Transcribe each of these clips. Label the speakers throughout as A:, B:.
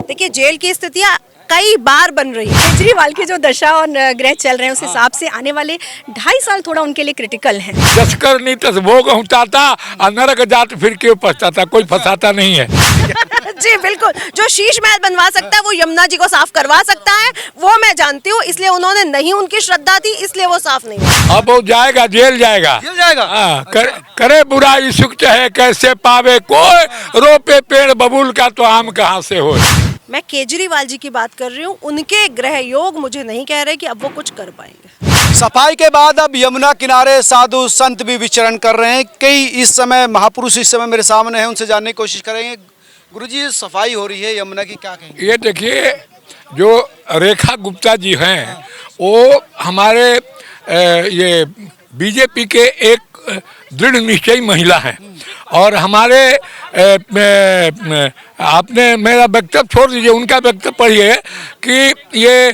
A: देखिए जेल की स्थितियाँ कई बार बन रही है। केजरीवाल की जो दशा और ग्रह चल रहे हैं उस हिसाब से आने वाले 2.5 साल थोड़ा उनके लिए क्रिटिकल हैं।
B: जसकर नहीं तस भोग हूँता नरक जात फिर क्यों पछताता, कोई फंसाता नहीं है।
A: जी बिल्कुल, जो शीश महल बनवा सकता है वो यमुना जी को साफ करवा सकता है, वो मैं जानती हूँ। इसलिए उन्होंने नहीं, उनकी श्रद्धा थी इसलिए वो साफ नहीं हुआ।
B: अब वो जाएगा, जेल जाएगा।
C: जेल जाएगा।
B: हाँ, करे बुराई सुख चाहे कैसे पावे कोई, रोपे पेड़ बबूल का तो आम कहाँ से हो।
A: मैं केजरीवाल जी की बात कर रही हूँ, उनके ग्रह योग मुझे नहीं कह रहे कि अब वो कुछ कर पाएंगे।
C: सफाई के बाद अब यमुना किनारे साधु संत भी विचरण कर रहे हैं। कई इस समय महापुरुष इस समय मेरे सामने हैं, उनसे जानने की कोशिश करेंगे। गुरुजी, सफाई हो रही है यमुना की, क्या कहेंगे?
B: ये देखिए, जो रेखा गुप्ता जी हैं वो हमारे ये बीजेपी के एक दृढ़ निश्चयी महिला हैं और हमारे आपने मेरा वक्तव्य छोड़ दीजिए, उनका वक्तव्य पढ़िए कि ये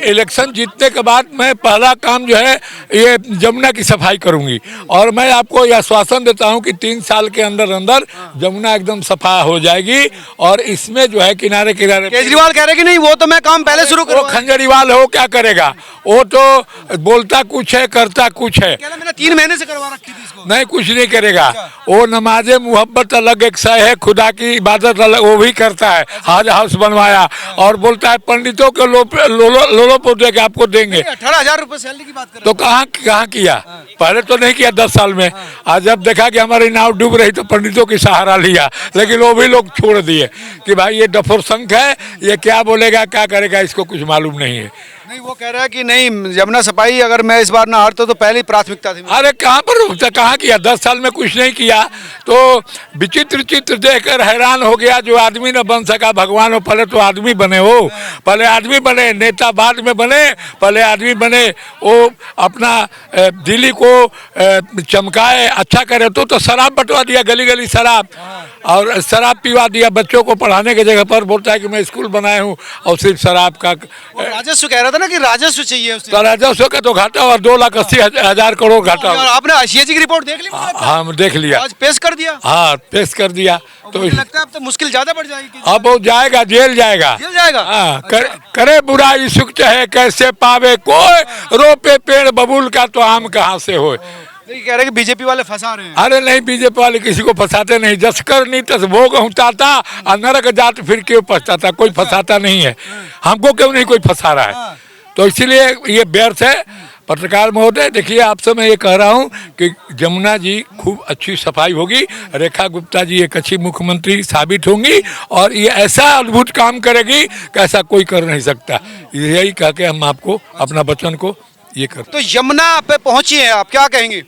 B: इलेक्शन जीतने के बाद मैं पहला काम जो है ये जमुना की सफाई करूंगी और मैं आपको यह आश्वासन देता हूं कि 3 साल के अंदर अंदर जमुना एकदम सफा हो जाएगी। और इसमें जो है किनारे किनारे
C: केजरीवाल कह रहे कि नहीं, वो तो मैं काम पहले शुरू करूँ।
B: खंजरीवाल हो क्या करेगा, वो तो बोलता कुछ है करता कुछ है।
C: मैंने 3 महीने से करवा रखी थी इसको।
B: नहीं, कुछ नहीं करेगा। वो नमाजे मुहब्बत अलग एक सह है, खुदा की इबादत अलग, वो भी करता है। हाज हाउस बनवाया और बोलता है पंडितों के लोलो पोते के आपको देंगे।
C: 18,000 रुपए सैलरी की बात कर
B: तो कहाँ किया? पहले तो नहीं किया 10 साल में। आज जब देखा कि हमारी नाव डूब रही तो पंडितों की सहारा लिया, लेकिन वो भी लोग छोड़ दिए कि भाई ये डफर संख है, ये क्या बोलेगा क्या करेगा इसको कुछ मालूम नहीं है।
C: नहीं, वो कह रहा है कि नहीं, यमुना सफाई अगर मैं इस बार ना हारता तो पहली प्राथमिकता थी।
B: अरे कहाँ पर होता, कहाँ किया? 10 साल में कुछ नहीं किया। तो विचित्र चित्र देखकर हैरान हो गया, जो आदमी न बन सका भगवान हो। पहले तो आदमी बने, हो पहले आदमी बने, नेता बाद में बने, पहले आदमी बने। वो अपना दिल्ली को चमकाए, अच्छा करे। तो शराब बंटवा दिया, गली गली शराब, और शराब पिवा दिया बच्चों को पढ़ाने की जगह पर। बोलता है कि मैं स्कूल बनाया हूँ और सिर्फ शराब का
C: राजस्व कह रहा था ना कि राजस्व चाहिए उसे।
B: तो राजस्व का तो घाटा और 2,80,000 करोड़ घाटा।
C: और आपने आशिया जी की रिपोर्ट देख ली?
B: हाँ देख लिया,
C: आज पेश कर दिया।
B: हाँ पेश कर दिया। तो
C: मुझे लगता है अब तो मुश्किल ज्यादा बढ़ जाएगी।
B: अब वो जाएगा, जेल जाएगा।
C: जेल जाएगा।
B: हाँ, करे बुराई सुख चाहे कैसे पावे कोई, रोपे पेड़ बबूल का तो आम कहाँ से हो।
C: कह रहे कि बीजेपी वाले फंसा रहे हैं।
B: अरे नहीं, बीजेपी वाले किसी को फंसाते नहीं। जसकर नहीं तस भोग हूँता नरक जात फिर क्यों पछताता, कोई फंसाता नहीं है। हमको क्यों नहीं कोई फंसा रहा है, तो इसीलिए ये व्यर्थ है। पत्रकार महोदय, देखिए आपसे मैं ये कह रहा हूँ कि जमुना जी खूब अच्छी सफाई होगी, रेखा गुप्ता जी एक अच्छी मुख्यमंत्री साबित होंगी और ये ऐसा अद्भुत काम करेगी कि ऐसा कोई कर नहीं सकता। यही कह के हम आपको अपना वचन को ये कर।
C: तो यमुना पे पहुंची है, आप क्या कहेंगे?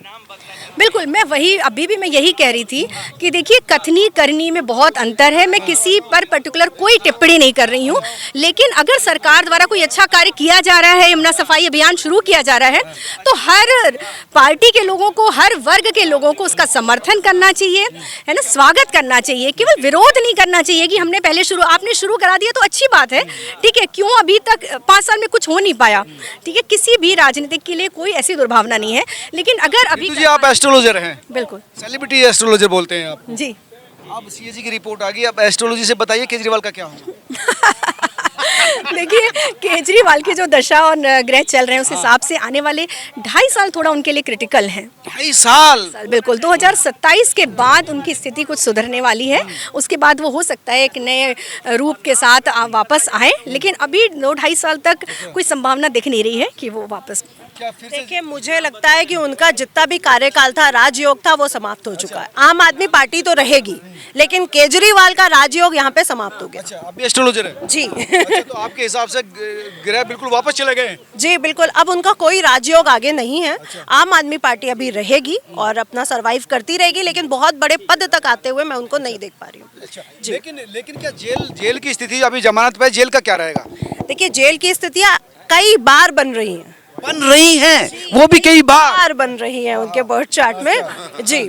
A: बिल्कुल, मैं वही अभी भी मैं यही कह रही थी कि देखिए कथनी करनी में बहुत अंतर है। मैं किसी पर पर्टिकुलर कोई टिप्पणी नहीं कर रही हूँ, लेकिन अगर सरकार द्वारा कोई अच्छा कार्य किया जा रहा है, यमुना सफाई अभियान शुरू किया जा रहा है, तो हर पार्टी के लोगों को, हर वर्ग के लोगों को उसका समर्थन करना चाहिए, है ना, स्वागत करना चाहिए। केवल विरोध नहीं करना चाहिए कि हमने पहले आपने शुरू करा दिया तो अच्छी बात है, ठीक है, क्यों अभी तक 5 साल में कुछ हो नहीं पाया, ठीक है। किसी भी राजनीतिक के लिए कोई ऐसी दुर्भावना नहीं है, लेकिन अगर अभी
C: आप एस्ट्रोलॉजर हैं?
A: बिल्कुल,
C: सेलिब्रिटी एस्ट्रोलॉजर बोलते हैं आप
A: जी।
C: अब सीएजी की रिपोर्ट आ गई, अब एस्ट्रोलॉजी से बताइए केजरीवाल का क्या होगा?
A: देखिए केजरीवाल की जो दशा और ग्रह चल रहे हैं उस हिसाब से आने वाले 2.5 साल थोड़ा उनके लिए क्रिटिकल हैं।
C: 2.5 साल?
A: बिल्कुल, 2027 के बाद उनकी स्थिति कुछ सुधरने वाली है। उसके बाद वो हो सकता है एक नए रूप के साथ वापस आए, लेकिन अभी 2-2.5 साल तक कोई संभावना दिख नहीं रही है कि वो वापस।
D: देखिए, मुझे लगता है कि उनका जितना भी कार्यकाल था, राजयोग था, वो समाप्त हो चुका है। आम आदमी पार्टी तो रहेगी, लेकिन केजरीवाल का राजयोग यहाँ पे समाप्त हो गया।
C: अच्छा, अभी एस्ट्रोलॉजर है
D: जी।
C: अच्छा, तो आपके हिसाब से ग्रह बिल्कुल वापस चले गए?
D: जी बिल्कुल, अब उनका कोई राजयोग आगे नहीं है। आम आदमी पार्टी अभी रहेगी और अपना सरवाइव करती रहेगी, लेकिन बहुत बड़े पद तक आते हुए मैं उनको नहीं देख पा रही हूँ।
C: अच्छा, लेकिन क्या जेल की स्थिति, अभी जमानत पे जेल का क्या रहेगा?
D: देखिए, जेल की स्थितियाँ कई बार बन रही हैं।
C: बन रही हैं वो भी कई बार।
D: बन रही हैं उनके बर्थ चार्ट में जी।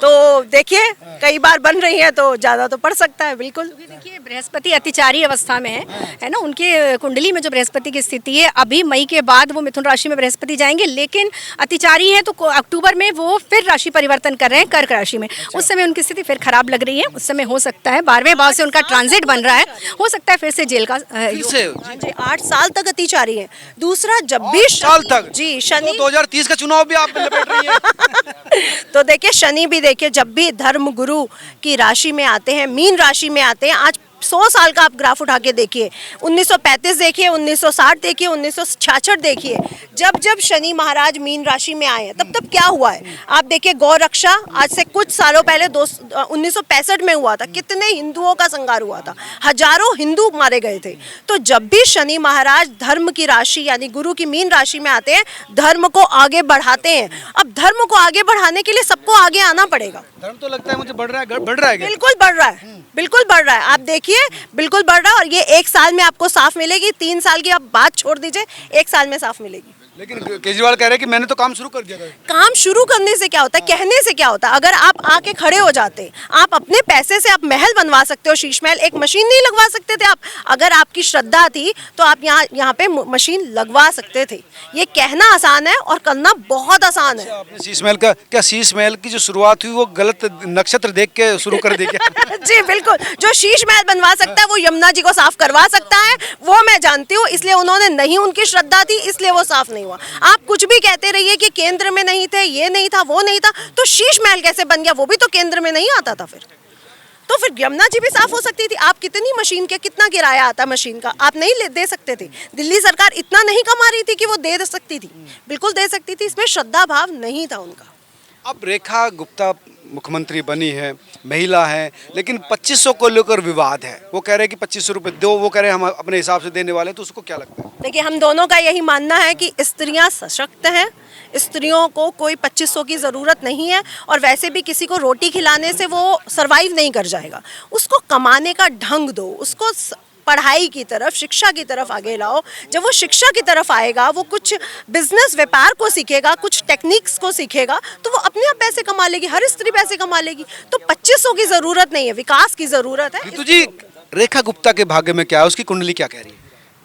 D: तो देखिए कई बार बन रही हैं तो ज्यादा तो पड़ सकता है बिल्कुल।
A: देखिए बृहस्पति अतिचारी अवस्था में है ना, उनके कुंडली में जो बृहस्पति की स्थिति है, अभी मई के बाद वो मिथुन राशि में बृहस्पति जाएंगे, लेकिन अतिचारी है तो अक्टूबर में वो फिर राशि परिवर्तन कर रहे हैं कर्क राशि में। उस समय उनकी स्थिति फिर खराब लग रही है, उस समय हो सकता है 12वें भाव से उनका ट्रांजिट बन रहा है, हो सकता है फिर से जेल का
C: फिर से
D: हाँ जी 8 साल तक अतिचारी है। दूसरा जब भी
C: 8 साल तक
D: जी शनि
C: तो 2030 का चुनाव भी आप लपेट रही हैं।
D: तो देखिए शनि भी देखिए जब भी धर्म गुरु की राशि में आते हैं, मीन राशि में आते हैं, आज 100 साल का आप ग्राफ उठा के देखिए, 1935 देखिए, 1960 देखिए, 1966 देखिए, जब जब शनि महाराज मीन राशि में आए हैं तब तब क्या हुआ है आप देखिए। गौ रक्षा आज से कुछ सालों पहले 1965 में हुआ था, कितने हिंदुओं का संहार हुआ था, हजारों हिंदू मारे गए थे। तो जब भी शनि महाराज धर्म की राशि यानी गुरु की मीन राशि में आते हैं, धर्म को आगे बढ़ाते हैं। अब धर्म को आगे बढ़ाने के लिए सबको आगे आना पड़ेगा।
C: धर्म तो लगता है मुझे बढ़ रहा है क्या?
D: बिल्कुल बढ़ रहा है, बिल्कुल बढ़ रहा है, आप देखिए बिल्कुल बढ़ रहा है। और ये 1 साल में आपको साफ मिलेगी, 3 साल की आप बात छोड़ दीजिए, 1 साल में साफ मिलेगी।
C: लेकिन केजरीवाल कह रहे हैं कि मैंने तो काम शुरू कर दिया था।
D: काम शुरू करने से क्या होता है, कहने से क्या होता है। अगर आप आके खड़े हो जाते, आप अपने पैसे से आप महल बनवा सकते हो, शीश महल, एक मशीन नहीं लगवा सकते थे आप? अगर आपकी श्रद्धा थी तो आप यहाँ पे मशीन लगवा सकते थे। ये कहना आसान है और करना बहुत आसान है।
C: आपने शीश महल का क्या, शीश महल की जो शुरुआत हुई वो गलत नक्षत्र देख के शुरू कर दी क्या?
D: जी बिल्कुल, जो शीश महल बनवा सकता है वो यमुना जी को साफ करवा सकता है, वो मैं जानती हूँ। इसलिए उन्होंने नहीं, उनकी श्रद्धा थी इसलिए वो साफ नहीं हुआ। आप कुछ भी कहते रहिए कि केंद्र में नहीं थे, ये नहीं था, वो नहीं था, तो शीश महल कैसे बन गया? वो भी तो केंद्र में नहीं आता था। तो फिर यमुना जी भी साफ हो सकती थी। आप कितनी मशीन के कितना किराया आता मशीन का, आप नहीं दे सकते थे? दिल्ली सरकार इतना नहीं कमा रही थी कि वो दे सकती थी? बिल्कुल दे सकती थी, इसमें श्रद्धा भाव नहीं था उनका।
C: अब रेखा गुप्ता मुख्यमंत्री बनी है, महिला है, लेकिन 2500 को लेकर विवाद है। वो कह रहे हैं कि 2500 रुपये दो, वो कह रहे हैं हम अपने हिसाब से देने वाले हैं। तो उसको क्या लगता है?
D: देखिए हम दोनों का यही मानना है कि स्त्रियां सशक्त हैं, स्त्रियों को कोई 2500 की ज़रूरत नहीं है। और वैसे भी किसी को रोटी खिलाने से वो सरवाइव नहीं कर जाएगा, उसको कमाने का ढंग दो, उसको पढ़ाई की तरफ, शिक्षा की तरफ आगे लाओ। जब वो शिक्षा की तरफ आएगा, वो कुछ बिजनेस व्यापार को सीखेगा, कुछ टेक्निक्स को सीखेगा, तो वो अपने आप पैसे कमा लेगी, हर स्त्री पैसे कमा लेगी। तो 2500 की ज़रूरत नहीं है, विकास की ज़रूरत है।
C: रितु जी, रेखा गुप्ता के भाग्य में क्या है? उसकी कुंडली क्या कह रही है?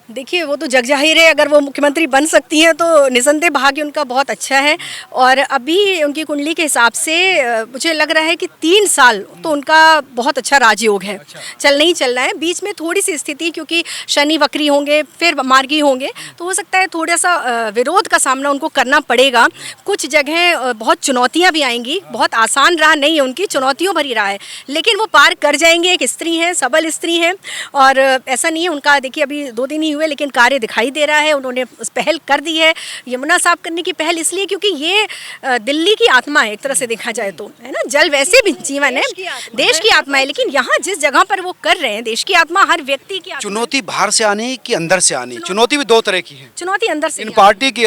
A: देखिए वो तो जग जाहिर है, अगर वो मुख्यमंत्री बन सकती हैं तो निसंदेह भाग्य उनका बहुत अच्छा है। और अभी उनकी कुंडली के हिसाब से मुझे लग रहा है कि 3 साल तो उनका बहुत अच्छा राजयोग है। चलना ही चलना है, बीच में थोड़ी सी स्थिति, क्योंकि शनि वक्री होंगे, फिर मार्गी होंगे, तो हो सकता है थोड़ा सा विरोध का सामना उनको करना पड़ेगा। कुछ जगह बहुत चुनौतियाँ भी आएंगी, बहुत आसान राह नहीं है उनकी, चुनौतियों भरी राह है, लेकिन वो पार कर जाएंगे। एक स्त्री हैं, सबल स्त्री हैं, और ऐसा नहीं है उनका, देखिए अभी 2 दिन ही हुए लेकिन कार्य दिखाई दे रहा है। उन्होंने पहल कर दी है, यमुना साफ करने की पहल, इसलिए क्योंकि ये दिल्ली की आत्मा है एक तरह से देखा जाए तो, है ना। जल वैसे भी जीवन है, देश की आत्मा है, लेकिन यहाँ जिस जगह पर वो कर रहे हैं, देश की आत्मा, हर व्यक्ति की आत्मा।
C: चुनौती बाहर से आनी कि अंदर से आनी? चुनौती भी 2 तरह की है।
A: चुनौती अंदर से,
C: इन पार्टी की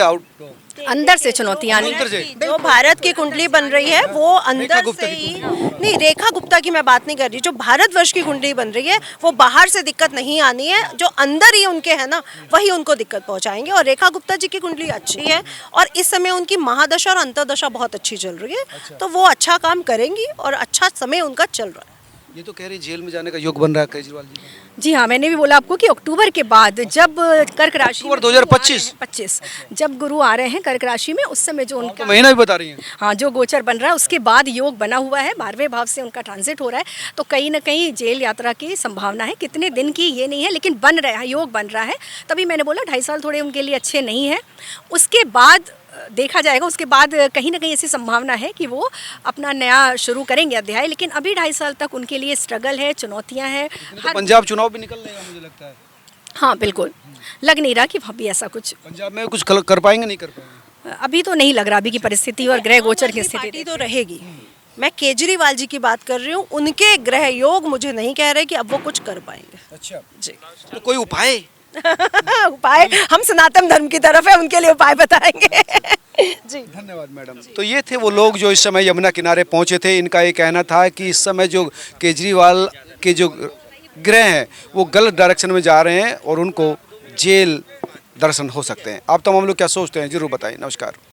A: अंदर से चुनौती आनी।
C: अंदर से।
D: जो भारत की कुंडली बन रही है वो अंदर से ही नहीं, रेखा गुप्ता की मैं बात नहीं कर रही। जो भारतवर्ष की कुंडली बन रही है वो बाहर से दिक्कत नहीं आनी है, जो अंदर ही उनके है ना वही उनको दिक्कत पहुंचाएंगे। और रेखा गुप्ता जी की कुंडली अच्छी है और इस समय उनकी महादशा और अंतर्दशा बहुत अच्छी चल रही है। तो वो अच्छा काम करेंगी और अच्छा समय उनका चल रहा है।
C: ये तो कह रही जेल में जाने का योग बन रहा है केजरीवाल जी।
A: जी हाँ, मैंने भी बोला आपको कि अक्टूबर के बाद, जब कर्क राशि में
C: 2025
A: जब गुरु आ रहे हैं कर्क राशि में, उस समय जो उनका
C: महीना भी बता रही हैं।
A: हाँ, जो गोचर बन रहा है उसके बाद योग बना हुआ है, 12वें भाव से उनका ट्रांजिट हो रहा है, तो कहीं ना कहीं जेल यात्रा की संभावना है। कितने दिन की ये नहीं है, लेकिन बन रहा है, योग बन रहा है। तभी मैंने बोला 2.5 साल थोड़े उनके लिए अच्छे नहीं है, उसके बाद देखा जाएगा। उसके बाद कहीं ना कहीं ऐसी संभावना है कि वो अपना नया शुरू करेंगे अध्याय, लेकिन अभी 2.5 साल तक उनके लिए स्ट्रगल है, चुनौतियां हैं।
C: तो पंजाब चुनाव भी निकल लेगा मुझे लगता है।
A: हाँ बिल्कुल, लग नहीं रहा कि वहाँ भी ऐसा कुछ
C: पंजाब में कुछ कर पाएंगे, नहीं कर पाएंगे
A: अभी तो नहीं लग रहा, अभी की परिस्थिति और ग्रह गोचर की स्थिति
D: तो रहेगी। मैं केजरीवाल जी की बात कर रही हूँ, उनके ग्रह योग मुझे नहीं कह रहे कि अब वो कुछ कर पाएंगे।
C: अच्छा
D: जी
C: तो कोई उपाय
D: उपाय हम सनातन धर्म की तरफ है, उनके लिए उपाय बताएंगे। जी
C: धन्यवाद मैडम। तो ये थे वो लोग जो इस समय यमुना किनारे पहुंचे थे। इनका ये कहना था कि इस समय जो केजरीवाल के जो ग्रह हैं वो गलत डायरेक्शन में जा रहे हैं और उनको जेल दर्शन हो सकते हैं। आप तमाम लोग क्या सोचते हैं जरूर बताएं। नमस्कार।